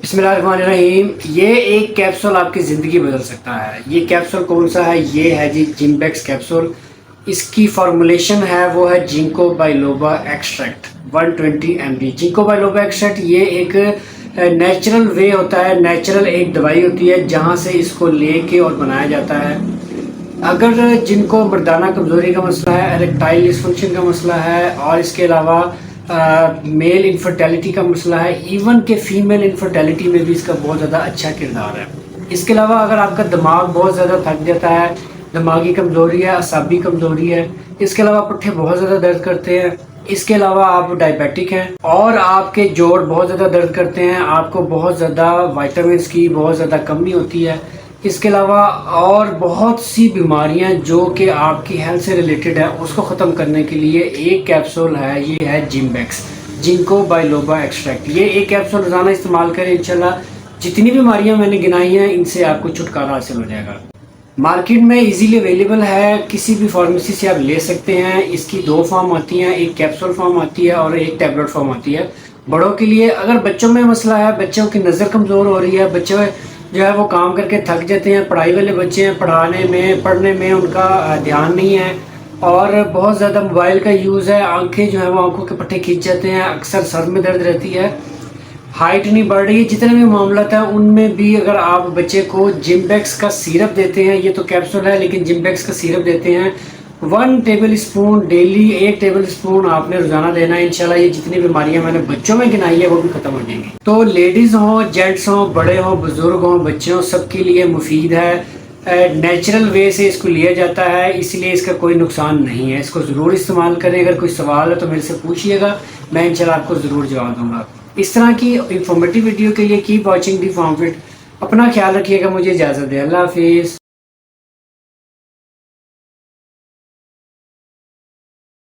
बिस्मिल्लाहिर्रहमानिर्रहीम। ये एक कैप्सूल आपकी ज़िंदगी बदल सकता है। ये कैप्सूल कौन सा है? ये है जी जिम्बेक्स कैप्सूल। इसकी फार्मूलेशन है वो है ginkgo biloba extract 120 mg। Ginkgo biloba extract ये एक नेचुरल वे होता है, नेचुरल एक दवाई होती है जहाँ से इसको लेके और बनाया जाता है। अगर जिनको मर्दाना कमज़ोरी का मसला है, इरेक्टाइल डिसफंक्शन का मसला है और इसके अलावा मेल इनफर्टिलिटी का मसला है, इवन के फीमेल इनफर्टिलिटी में भी इसका बहुत ज़्यादा अच्छा किरदार है। इसके अलावा अगर आपका दिमाग बहुत ज़्यादा थक जाता है, दिमागी कमज़ोरी है, असाबी कमज़ोरी है, इसके अलावा पुट्ठे बहुत ज़्यादा दर्द करते हैं, इसके अलावा आप डायबिटिक हैं और आपके जोड़ बहुत ज़्यादा दर्द करते हैं, आपको बहुत ज़्यादा विटामिन्स की बहुत ज़्यादा कमी होती है, इसके अलावा और बहुत सी बीमारियां जो कि आपकी हेल्थ से रिलेटेड है, उसको ख़त्म करने के लिए एक कैप्सूल है, ये है जिम्बेक्स जिंको बाइलोबा एक्सट्रैक्ट। ये एक कैप्सूल रोज़ाना इस्तेमाल करें, इंशाल्लाह जितनी बीमारियां मैंने गिनाई हैं इनसे आपको छुटकारा हासिल हो जाएगा। मार्केट में इजीली अवेलेबल है, किसी भी फार्मेसी से आप ले सकते हैं। इसकी दो फॉर्म आती हैं, एक कैप्सूल फॉर्म आती है और एक टैबलेट फॉर्म आती है बड़ों के लिए। अगर बच्चों में मसला है, बच्चों की नज़र कमज़ोर हो रही है, बच्चे जो है वो काम करके थक जाते हैं, पढ़ाई वाले बच्चे हैं, पढ़ने में उनका ध्यान नहीं है और बहुत ज़्यादा मोबाइल का यूज़ है, आंखें जो है वो आंखों के पट्टे खींच जाते हैं, अक्सर सर में दर्द रहती है, हाइट नहीं बढ़ रही, जितने भी मामला है उनमें भी अगर आप बच्चे को जिम्बेक्स का सिरप देते हैं, ये तो कैप्सूल है लेकिन जिम्बेक्स का सिरप देते हैं 1 table spoon daily, 1 table spoon आपने रोजाना देना है। इंशाल्लाह ये जितनी बीमारियां मैंने बच्चों में गिनाई है वो भी खत्म हो जाएंगी। तो लेडीज हो, जेंट्स हो, बड़े हो, बुजुर्ग हो, बच्चे हो, सबके लिए मुफीद है। नेचुरल वे से इसको लिया जाता है, इसलिए इसका कोई नुकसान नहीं है। इसको ज़रूर इस्तेमाल करें। अगर कोई सवाल है तो मेरे से पूछिएगा, मैं इंशाल्लाह आपको ज़रूर जवाब दूंगा। इस तरह की इंफॉर्मेटिव वीडियो के लिए keep watching the form fit. अपना ख्याल रखिएगा, मुझे इजाज़त दें। अल्लाह हाफिज़।